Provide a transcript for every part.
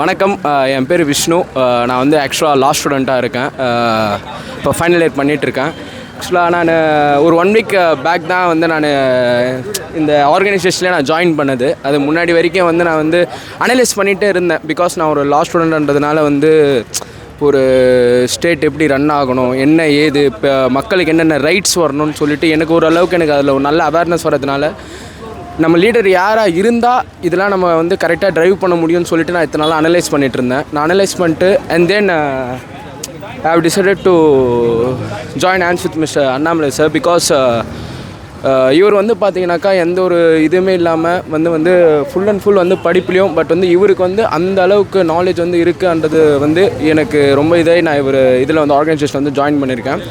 வணக்கம். என் பேர் விஷ்ணு. நான் வந்து ஆக்சுவலாக லா ஸ்டூடெண்ட்டாக இருக்கேன். இப்போ ஃபைனல் இயர் பண்ணிகிட்ருக்கேன். ஆக்சுவலாக நான் ஒரு 1 வீக் பேக் தான் வந்து நான் இந்த ஆர்கனைசேஷனில் நான் ஜாயின் பண்ணது. அது முன்னாடி வரைக்கும் வந்து நான் வந்து அனலைஸ் பண்ணிகிட்டே இருந்தேன். பிகாஸ் நான் ஒரு லா ஸ்டூடெண்ட்ன்றதுனால வந்து ஒரு ஸ்டேட் எப்படி ரன் ஆகணும், என்ன ஏது, இப்போ மக்களுக்கு என்னென்ன ரைட்ஸ் வரணும்னு சொல்லிட்டு எனக்கு ஓரளவுக்கு எனக்கு அதில் ஒரு நல்ல அவேர்னஸ் வரதுனால நம்ம லீடர் யாராக இருந்தால் இதெல்லாம் நம்ம வந்து கரெக்டாக ட்ரைவ் பண்ண முடியும்னு சொல்லிட்டு நான் இத்தனை நாள் அனலைஸ் பண்ணிகிட்டு இருந்தேன். நான் அனலைஸ் பண்ணிட்டு and then I have decided to join hands with mister Annamalai sir. Because இவர் வந்து பார்த்தீங்கன்னாக்கா எந்த ஒரு இதுவுமே இல்லாமல் வந்து ஃபுல் அண்ட் ஃபுல் வந்து படிப்புலையும் பட் வந்து இவருக்கு வந்து அந்த அளவுக்கு நாலேஜ் வந்து இருக்குன்றது வந்து எனக்கு ரொம்ப நான் இதில் வந்து ஆர்கனைசேஷன் வந்து ஜாயின் பண்ணியிருக்கேன்.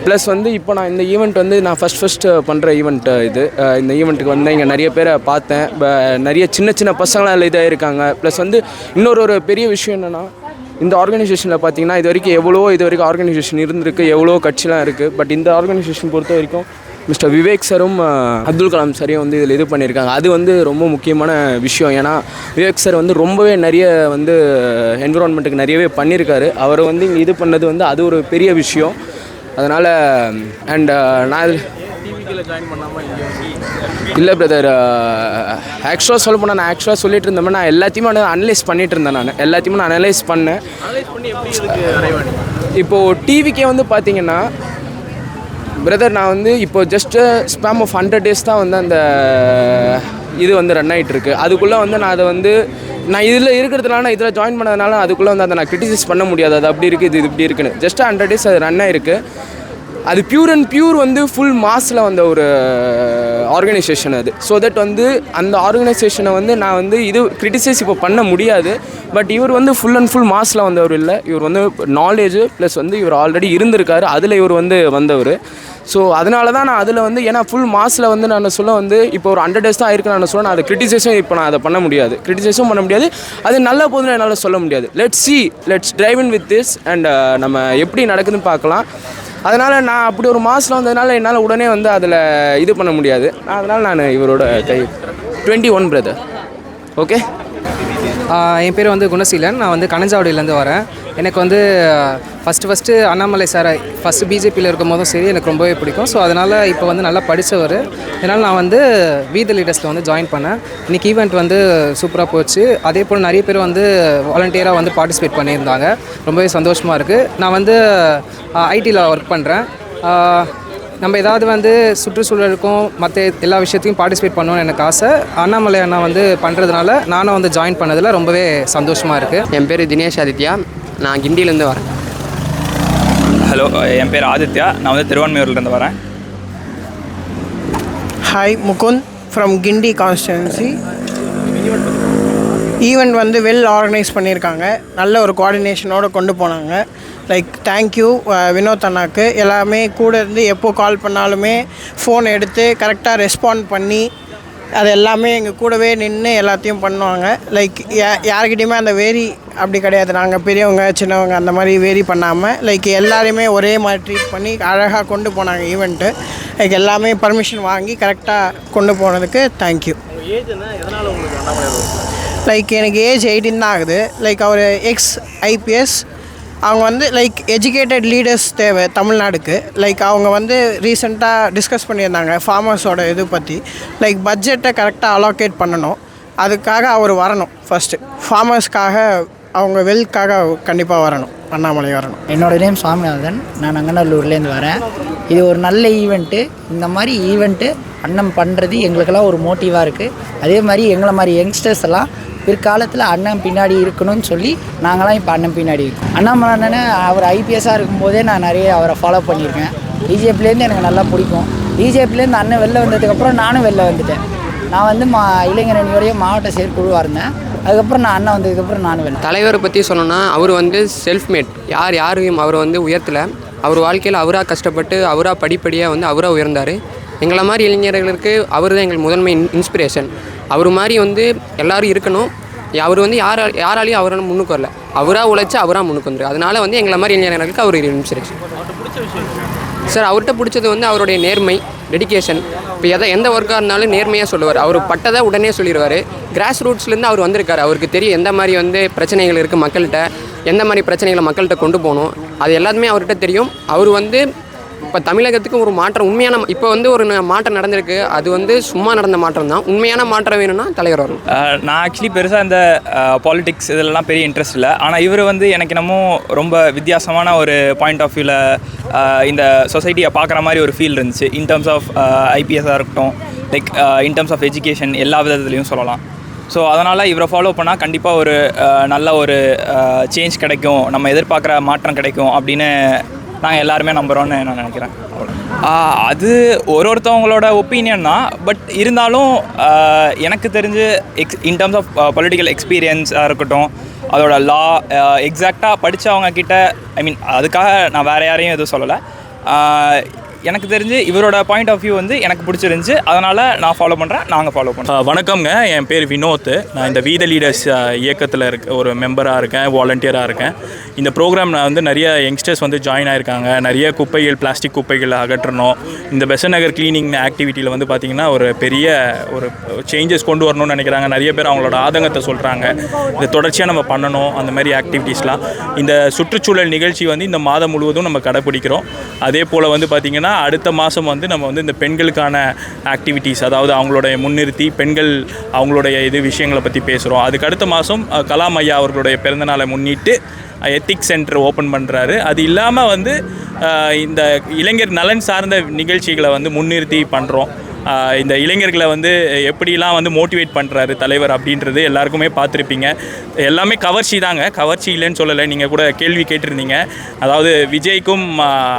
ப்ளஸ் வந்து இப்போ நான் இந்த ஈவெண்ட் வந்து நான் ஃபஸ்ட்டு பண்ணுற ஈவெண்ட் இது. இந்த ஈவெண்ட்டுக்கு வந்து இங்கே நிறைய பேரை பார்த்தேன். நிறைய சின்ன சின்ன பசங்களாம் இதாக இருக்காங்க. ப்ளஸ் வந்து இன்னொரு பெரிய விஷயம் என்னென்னா, இந்த ஆர்கனைசேஷனில் பார்த்தீங்கன்னா இது வரைக்கும் ஆர்கனைசேஷன் இருந்திருக்கு, எவ்வளோ கட்சிலாம் இருக்குது. பட் இந்த ஆர்கனைசேஷன் பொறுத்த வரைக்கும் மிஸ்டர் விவேக் சாரும் அப்துல் கலாம் சாரையும் வந்து இதில் இது பண்ணியிருக்காங்க. அது வந்து ரொம்ப முக்கியமான விஷயம். ஏன்னா விவேக் சார் வந்து ரொம்பவே நிறைய வந்து என்விரான்மெண்ட்டுக்கு நிறையவே பண்ணியிருக்காரு. அவர் வந்து இங்கே இது பண்ணது வந்து அது ஒரு பெரிய விஷயம். அதனால் அண்ட் நான் டிவிக்கில் ஜாயின் பண்ணாமல் இல்லை பிரதர். ஆக்சுவலாக சொல்ல போனால் நான் ஆக்சுவலாக சொல்லிட்டு இருந்தேன். நான் எல்லாத்தையுமே அனலைஸ் பண்ணிகிட்டு இருந்தேன். நான் எல்லாத்தையுமே நான் அனலைஸ் பண்ணி இப்போது டிவிக்கே வந்து பார்த்தீங்கன்னா பிரதர், நான் வந்து இப்போ ஜஸ்ட்டு ஸ்பேம் ஆஃப் 100 days தான் வந்து அந்த இது வந்து ரன் ஆகிட்டுருக்கு. அதுக்குள்ளே வந்து நான் அதை வந்து நான் இதில் இருக்கிறதுனால நான் இதில் ஜாயின் பண்ணதுனால அதுக்குள்ளே வந்து அதை நான் கிரிட்டிசைஸ் பண்ண முடியாது. அது அப்படி இருக்குது, இது இப்படி இருக்குன்னு. ஜஸ்ட் 100 days அது ரன் ஆகிருக்கு. அது பியூர் வந்து ஃபுல் மாஸில் வந்த ஒரு ஆர்கனைசேஷன் அது. ஸோ தட் வந்து அந்த ஆர்கனைசேஷனை வந்து நான் வந்து இது கிரிட்டிசைஸ் இப்போ பண்ண முடியாது. பட் இவர் வந்து ஃபுல் அண்ட் ஃபுல் மாஸில் வந்தவர் இல்லை. இவர் வந்து நாலேஜு ப்ளஸ் வந்து இவர் ஆல்ரெடி இருந்திருக்காரு. அதில் இவர் வந்து வந்தவர். ஸோ அதனால தான் நான் அதில் வந்து ஏன்னா ஃபுல் மாஸில் வந்து நான் சொல்ல வந்து இப்போ ஒரு 100 days தான் ஆயிருக்கு. நான் சொல்ல நான் அதை கிரிட்டிசைஸும் இப்போ நான் அதை பண்ண முடியாது. கிரிட்டிசைஸும் பண்ண முடியாது. அது நல்ல போதுன்னு என்னால் சொல்ல முடியாது. Let's drive in with this and நம்ம எப்படி நடக்குதுன்னு பார்க்கலாம். அதனால் நான் அப்படி ஒரு மாதம் வந்ததுனால என்னால் உடனே வந்து அதில் இது பண்ண முடியாது. அதனால் நான் இவரோட 21 பிரதர். ஓகே. என் பேர் வந்து குணசீலன். நான் வந்து கணஞ்சாவடியிலேருந்து வரேன். எனக்கு வந்து ஃபஸ்ட்டு அண்ணாமலை சாரை ஃபஸ்ட்டு பிஜேபியில் இருக்கும் போதும் சரி எனக்கு ரொம்பவே பிடிக்கும். ஸோ அதனால் இப்போ வந்து நல்லா படித்தவர். அதனால் நான் வந்து வீத லீடர்ஸில் வந்து ஜாயின் பண்ணேன். இன்றைக்கி ஈவெண்ட் வந்து சூப்பராக போச்சு. அதே போல் நிறைய பேர் வந்து வாலண்டியராக வந்து பார்ட்டிசிபேட் பண்ணியிருந்தாங்க. ரொம்பவே சந்தோஷமாக இருக்குது. நான் வந்து ஐடியில் ஒர்க் பண்ணுறேன். நம்ம ஏதாவது வந்து சுற்றுச்சூழலுக்கும் மற்ற எல்லா விஷயத்தையும் பார்ட்டிசிபேட் பண்ணணும்னு எனக்கு ஆசை. அண்ணாமலை அண்ணா வந்து பண்ணுறதுனால நானும் வந்து ஜாயின் பண்ணதில் ரொம்பவே சந்தோஷமாக இருக்குது. என் பேர் தினேஷ் ஆதித்யா. நான் கிண்டியிலேருந்து வரேன். ஹலோ, என் பேர் ஆதித்யா. நான் வந்து திருவான்மையூர்லேருந்து வரேன். Hi, Mukund from Guindy constituency. Event வந்து வெல் ஆர்கனைஸ் பண்ணியிருக்காங்க. நல்ல ஒரு கோஆர்டினேஷனோடு கொண்டு போனாங்க. லைக் தேங்க்யூ வினோத் அண்ணாக்கு. எல்லாமே கூட இருந்து எப்போ கால் பண்ணாலுமே ஃபோன் எடுத்து கரெக்டாக ரெஸ்பாண்ட் பண்ணி அது எல்லாமே எங்கள் கூடவே நின்று எல்லாத்தையும் பண்ணுவாங்க. லைக் யாருக்கிட்டையுமே அந்த வேரி அப்படி கிடையாது. நாங்கள் பெரியவங்க சின்னவங்க அந்த மாதிரி வேரி பண்ணாமல் லைக் எல்லாரையுமே ஒரே மாதிரி ட்ரீட் பண்ணி அழகாக கொண்டு போனாங்க ஈவெண்ட்டு. லைக் எல்லாமே பர்மிஷன் வாங்கி கரெக்டாக கொண்டு போனதுக்கு தேங்க்யூ. லைக் எனக்கு ஏஜ் 18 தான் ஆகுது. லைக் அவர் IPS. அவங்க வந்து லைக் எஜுகேட்டட் லீடர்ஸ் தேவை தமிழ்நாடுக்கு. லைக் அவங்க வந்து ரீசெண்டாக டிஸ்கஸ் பண்ணியிருந்தாங்க ஃபார்மர்ஸோட இது பற்றி. லைக் பட்ஜெட்டை கரெக்டாக அலோகேட் பண்ணணும். அதுக்காக அவர் வரணும். ஃபஸ்ட்டு ஃபார்மர்ஸ்க்காக அவங்க வெல்க்காக கண்டிப்பாக வரணும். அண்ணாமலை வரணும். என்னோடய நேம் சுவாமிநாதன். நான் அங்கநல்லூர்லேருந்து வரேன். இது ஒரு நல்ல ஈவெண்ட்டு. இந்த மாதிரி ஈவெண்ட்டு அண்ணன் பண்ணுறது எங்களுக்கெல்லாம் ஒரு மோட்டிவாக இருக்குது. அதே மாதிரி எங்களை மாதிரி யங்ஸ்டர்ஸ் எல்லாம் பிற்காலத்தில் அண்ணன் பின்னாடி இருக்கணும்னு சொல்லி நாங்களாம் இப்போ அண்ணன் பின்னாடி இருக்கோம். அண்ணாமலை அண்ணனை அவர் IPSஆக இருக்கும்போதே நான் நிறைய அவரை ஃபாலோ பண்ணியிருக்கேன். பிஜேபிலேருந்து எனக்கு நல்லா பிடிக்கும். பிஜேபிலேருந்து அண்ணன் வெளில வந்ததுக்கப்புறம் நானும் வெளில வந்துட்டேன். நான் வந்து இளைஞரணியோடைய மாவட்ட செயற்குழுவாக இருந்தேன். அதுக்கப்புறம் நான் அண்ணன் வந்ததுக்கப்புறம் நானும் வெளில. தலைவரை பற்றி சொல்லணும்னா அவர் வந்து செல்ஃப் மேட். யாரையும் அவர் வந்து உயர்த்தலை. அவர் வாழ்க்கையில் அவராக கஷ்டப்பட்டு அவராக படிப்படியாக வந்து அவராக உயர்ந்தார். எங்களை மாதிரி இளைஞர்களுக்கு அவர் தான் எங்களுக்கு முதன்மை இன்ஸ்பிரேஷன். அவர் மாதிரி வந்து எல்லோரும் இருக்கணும். அவர் வந்து யாராலையும் அவரை முன்னுக்கு வரல. அவராக உழைச்சி அவராக முன்னுக்கு வந்துரு. அதனால் வந்து எங்களை மாதிரி இளைஞர்களுக்கு அவர் இன்ஸ்பிரேஷன். சார் அவர்கிட்ட பிடிச்சது வந்து அவருடைய நேர்மை, டெடிகேஷன். இப்போ எந்த ஒர்க்காக இருந்தாலும் நேர்மையாக சொல்லுவார். அவர் பட்டதை உடனே சொல்லிடுவார். கிராஸ் ரூட்ஸ்லேருந்து அவர் வந்திருக்காரு. அவருக்கு தெரியும் எந்த மாதிரி வந்து பிரச்சனைகள் இருக்குது மக்கள்கிட்ட, எந்த மாதிரி பிரச்சனைகளை மக்கள்கிட்ட கொண்டு போகணும், அது எல்லாத்துமே அவர்கிட்ட தெரியும். அவர் வந்து இப்போ தமிழகத்துக்கு ஒரு மாற்றம் உண்மையான இப்போ வந்து ஒரு மாற்றம் நடந்திருக்கு. அது வந்து சும்மா நடந்த மாற்றம் தான். உண்மையான மாற்றம் வேணும்னா தலைவர் வரணும். நான் ஆக்சுவலி பெருசாக இந்த பாலிடிக்ஸ் இதெல்லாம் பெரிய இன்ட்ரெஸ்ட் இல்லை. ஆனால் இவர் வந்து எனக்கு என்னமோ ரொம்ப வித்தியாசமான ஒரு பாயிண்ட் ஆஃப் வியூவில் இந்த சொசைட்டியை பார்க்குற மாதிரி ஒரு ஃபீல் இருந்துச்சு. இன் டர்ம்ஸ் ஆஃப் ஐபிஎஸ்ஸாக இருக்கட்டும், like in terms of education, எல்லா விதத்துலேயும் சொல்லலாம். ஸோ அதனால் இவரை ஃபாலோ பண்ணால் கண்டிப்பாக ஒரு நல்ல ஒரு சேஞ்ச் கிடைக்கும், நம்ம எதிர்பார்க்குற மாற்றம் கிடைக்கும் அப்படின்னு நாங்கள் எல்லாருமே நம்புகிறோன்னு நான் நினைக்கிறேன். அது ஒருத்தவங்களோட ஒப்பீனியன் தான். பட் இருந்தாலும் எனக்கு தெரிஞ்சு இன் டர்ம்ஸ் ஆஃப் பொலிட்டிக்கல் எக்ஸ்பீரியன்ஸாக இருக்கட்டும், அதோட லா எக்ஸாக்டாக படித்தவங்க கிட்ட, ஐ மீன் அதுக்காக நான் வேறு யாரையும் எதுவும் சொல்லலை. எனக்கு தெரிஞ்சு இவரோட பாயிண்ட் ஆஃப் வியூ வந்து எனக்கு பிடிச்சிருந்துச்சி. அதனால் நான் ஃபாலோ பண்ணுறேன், நாங்கள் ஃபாலோ பண்ணுறோம். வணக்கம்ங்க, என் பேர் வினோத். நான் இந்த வி த லீடர்ஸ் இயக்கத்தில் ஒரு மெம்பராக இருக்கேன், வாலண்டியராக இருக்கேன். இந்த ப்ரோக்ராம் வந்து நிறைய யங்ஸ்டர்ஸ் வந்து ஜாயின் ஆகிருக்காங்க. நிறைய குப்பைகள், பிளாஸ்டிக் குப்பைகள் அகற்றணும். இந்த பெசன்ட் நகர் கிளீனிங் ஆக்டிவிட்டியில் வந்து பார்த்திங்கன்னா ஒரு பெரிய ஒரு சேஞ்சஸ் கொண்டு வரணும்னு நினைக்கிறாங்க. நிறைய பேர் அவங்களோட ஆதங்கத்தை சொல்கிறாங்க. இதை தொடர்ச்சியாக நம்ம பண்ணணும், அந்த மாதிரி ஆக்டிவிட்டீஸ்லாம். இந்த சுற்றுச்சூழல் நிகழ்ச்சி வந்து இந்த மாதம் முழுவதும் நம்ம கடைப்பிடிக்கிறோம். அதே போல் வந்து பார்த்திங்கன்னா அடுத்த மாதம் வந்து நம்ம வந்து இந்த பெண்களுக்கான ஆக்டிவிட்டீஸ், அதாவது அவங்களுடைய முன்னிறுத்தி பெண்கள் அவங்களுடைய விஷயங்களை பற்றி பேசுகிறோம். அதுக்கு அடுத்த மாதம் கலாம் ஐயா அவர்களுடைய பிறந்தநாளை முன்னிட்டு எத்திக்ஸ் சென்டர் ஓப்பன் பண்ணுறாரு. அது இல்லாமல் வந்து இந்த இளைஞர் நலன் சார்ந்த நிகழ்ச்சிகளை வந்து முன்னிறுத்தி பண்ணுறோம். இந்த இளைஞர்களை வந்து எப்படிலாம் வந்து மோட்டிவேட் பண்ணுறாரு தலைவர் அப்படின்றது எல்லாருக்குமே பார்த்துருப்பீங்க. எல்லாமே கவர்ச்சி தாங்க, கவர்ச்சி இல்லைன்னு சொல்லலை. நீங்கள் கூட கேள்வி கேட்டிருந்தீங்க, அதாவது விஜய்க்கும்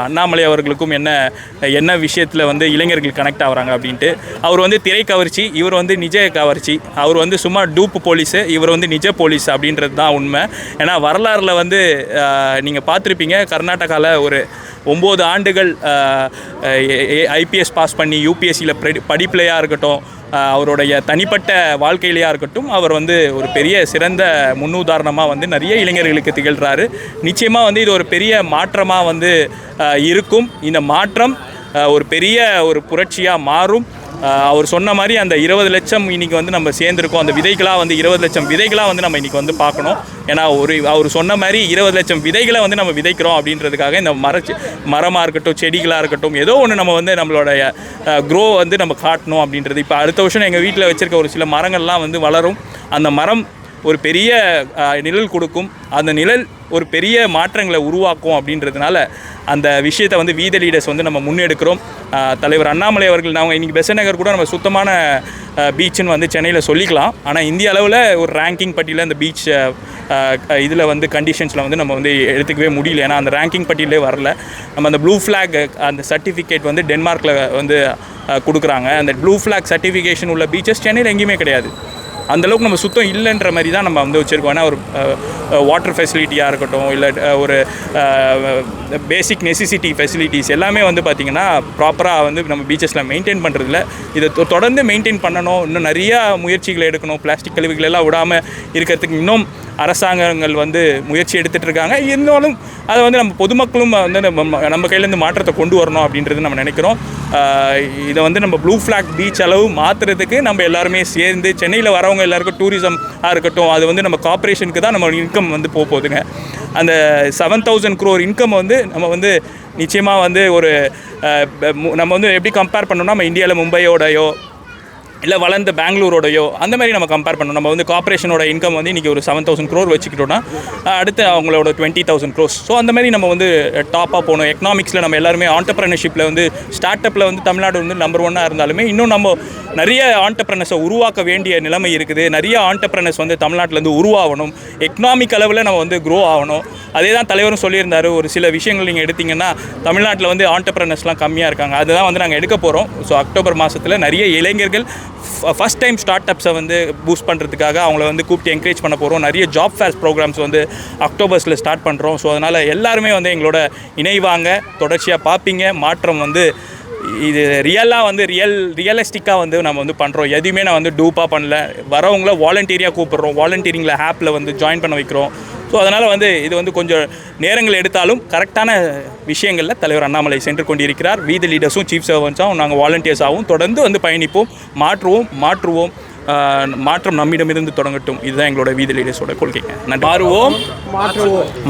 அண்ணாமலை அவர்களுக்கும் என்ன விஷயத்தில் வந்து இளைஞர்கள் கனெக்ட் ஆகிறாங்க அப்படின்ட்டு. அவர் வந்து திரை கவர்ச்சி, இவர் வந்து நிஜ கவர்ச்சி. அவர் வந்து சும்மா டூப்பு போலீஸு, இவர் வந்து நிஜ போலீஸ் அப்படின்றது தான் உண்மை. ஏன்னா வரலாறில் வந்து நீங்கள் பார்த்துருப்பீங்க, கர்நாடகாவில் ஒரு 9 ஆண்டுகள் ஐபிஎஸ் பாஸ் பண்ணி யூபிஎஸ்சியில் படிப்பிலையாக இருக்கட்டும், அவருடைய தனிப்பட்ட வாழ்க்கையிலையாக இருக்கட்டும், அவர் வந்து ஒரு பெரிய சிறந்த முன்னுதாரணமாக வந்து நிறைய இளைஞர்களுக்கு திகழ்கிறாரு. நிச்சயமாக வந்து இது ஒரு பெரிய மாற்றமாக வந்து இருக்கும். இந்த மாற்றம் ஒரு பெரிய ஒரு புரட்சியாக மாறும். அவர் சொன்ன மாதிரி அந்த 20 லட்சம் இன்றைக்கி வந்து நம்ம சேர்ந்துருக்கோம். அந்த விதைகளாக வந்து 20 லட்சம் விதைகளாக வந்து நம்ம இன்றைக்கி வந்து பார்க்கணும். ஏன்னா அவர் சொன்ன மாதிரி 20 லட்சம் விதைகளை வந்து நம்ம விதைக்கிறோம் அப்படின்றதுக்காக இந்த மரமாக இருக்கட்டும், செடிகளாக இருக்கட்டும், ஏதோ ஒன்று நம்ம வந்து நம்மளுடைய க்ரோ வந்து நம்ம காட்டணும் அப்படின்றது. இப்போ அடுத்த வருஷம் எங்கள் வீட்டில் வச்சுருக்க ஒரு சில மரங்கள்லாம் வந்து வளரும். அந்த மரம் ஒரு பெரிய நிழல் கொடுக்கும். அந்த நிழல் ஒரு பெரிய மாற்றங்களை உருவாக்கும். அப்படின்றதுனால அந்த விஷயத்தை வந்து வி த லீடர்ஸ் வந்து நம்ம முன்னெடுக்கிறோம். தலைவர் அண்ணாமலை அவர்கள், நாங்கள் இன்றைக்கி பெசன்ட் நகர் கூட நம்ம சுத்தமான பீச்சுன்னு வந்து சென்னையில் சொல்லிக்கலாம். ஆனால் இந்திய அளவில் ஒரு ரேங்கிங் பட்டியலில் அந்த பீச் இதில் வந்து கண்டிஷன்ஸில் வந்து நம்ம வந்து எடுத்துக்கவே முடியல. ஏன்னா அந்த ரேங்கிங் பட்டியலே வரல. நம்ம அந்த ப்ளூ ஃப்ளாக் அந்த சர்டிஃபிகேட் வந்து டென்மார்க்கில் வந்து கொடுக்குறாங்க. அந்த ப்ளூ ஃப்ளாக் சர்டிஃபிகேஷன் உள்ள பீச்சஸ் சென்னையில் எங்கேயுமே கிடையாது. அந்தளவுக்கு நம்ம சுத்தம் இல்லைன்ற மாதிரி தான் நம்ம வந்து வச்சுருக்கோம். ஏன்னா ஒரு வாட்டர் ஃபெசிலிட்டியாக இருக்கட்டும், இல்லை ஒரு பேசிக் நெசசிட்டி ஃபெசிலிட்டிஸ் எல்லாமே வந்து பார்த்திங்கன்னா ப்ராப்பராக வந்து நம்ம பீச்சஸில் மெயின்டைன் பண்ணுறதில்ல. இதை தொடர்ந்து மெயின்டைன் பண்ணணும். இன்னும் நிறையா முயற்சிகளை எடுக்கணும். பிளாஸ்டிக் கழிவுகள் எல்லாம் விடாமல் இருக்கிறதுக்கு இன்னும் அரசாங்கங்கள் வந்து முயற்சி எடுத்துகிட்டு இருக்காங்க. இருந்தாலும் அதை வந்து நம்ம பொதுமக்களும் வந்து நம்ம கையிலேருந்து மாற்றத்தை கொண்டு வரணும் அப்படின்றது நம்ம நினைக்கிறோம். இதை வந்து நம்ம ப்ளூ ஃப்ளாக் பீச் அளவு மாற்றுறதுக்கு நம்ம எல்லாருமே சேர்ந்து, சென்னையில் வரவங்க எல்லாருக்கும் டூரிசமாக இருக்கட்டும், அது வந்து நம்ம கார்ப்பரேஷனுக்கு தான் நம்ம இன்கம் வந்து போகுதுங்க. அந்த 7,000 crore இன்கம் வந்து நம்ம வந்து நிச்சயமாக வந்து ஒரு நம்ம வந்து எப்படி கம்பேர் பண்ணோம்னா, நம்ம இந்தியாவில் மும்பையோடையோ இல்லை வளர்ந்த பெங்களூரோடையோ அந்த மாதிரி நம்ம கம்பேர் பண்ணணும். நம்ம வந்து கார்ப்பரேஷனோட இன்கம் வந்து இன்றைக்கி ஒரு 7,000 crore வச்சுக்கிட்டோன்னா அடுத்து அவங்களோட 20,000 crores. ஸோ அந்த மாதிரி நம்ம வந்து டாப்பாக போகணும். எக்கனாமிக்ஸில் நம்ம எல்லாருமே ஆண்டர்ப்ரனர்ஷிப்பில் வந்து ஸ்டார்ட் அப்பில் வந்து தமிழ்நாடு வந்து நம்பர் 1 இருந்தாலுமே இன்னும் நம்ம நிறைய ஆண்டர்ப்ரனர்ஸை உருவாக்க வேண்டிய நிலைமை இருக்குது. நிறைய ஆண்டர்ப்ரனர்ஸ் வந்து தமிழ்நாட்டிலேருந்து உருவாகணும். எக்கனாமிக் அளவில் நம்ம வந்து க்ரோ ஆகணும். அதே தான் தலைவரும் சொல்லியிருந்தார். ஒரு சில விஷயங்கள் நீங்கள் எடுத்திங்கன்னா தமிழ்நாட்டில் வந்து ஆண்டர்ப்ரனர்ஸ்லாம் கம்மியாக இருக்காங்க. அதுதான் வந்து நாங்கள் எடுக்க போகிறோம். ஸோ அக்டோபர் மாதத்தில் நிறைய இளைஞர்கள் ஃபஸ்ட் டைம் ஸ்டார்ட் அப்ஸை வந்து பூஸ்ட் பண்ணுறதுக்காக அவங்கள வந்து கூப்பிட்டு என்கரேஜ் பண்ண போகிறோம். நிறைய ஜாப் ஃபேர்ஸ் ப்ரோக்ராம்ஸ் வந்து அக்டோபர்ஸில் ஸ்டார்ட் பண்ணுறோம். ஸோ அதனால் எல்லாருமே வந்து எங்களோட இணைவாங்க, தொடர்ச்சியாக பார்ப்பீங்க. மாற்றம் வந்து இது ரியலாக வந்து ரியலிஸ்டிக்காக வந்து நம்ம வந்து பண்ணுறோம். எதுவுமே நான் வந்து டூப்பாக பண்ணல. வரவங்கள வாலண்டியரியாக கூப்பிட்றோம். வாலண்டியரிங்கில் ஆப்பில் வந்து ஜாயின் பண்ண வைக்கிறோம். ஸோ அதனால் வந்து இது வந்து கொஞ்சம் நேரங்கள் எடுத்தாலும் கரெக்டான விஷயங்களில் தலைவர் அண்ணாமலை சென்று கொண்டிருக்கிறார். வீதி லீடர்ஸும் சீஃப் சர்வன்ஸாகவும் நாங்கள் வாலண்டியர்ஸாகவும் தொடர்ந்து வந்து பயணிப்போம், மாற்றுவோம். மாற்றம் நம்மிடமிருந்து தொடங்கட்டும். இதுதான் எங்களோட வீதி லீடர்ஸோட கொள்கைங்க. நன்றி.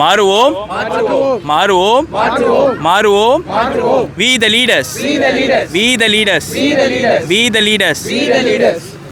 மாறுவோம். We the leaders.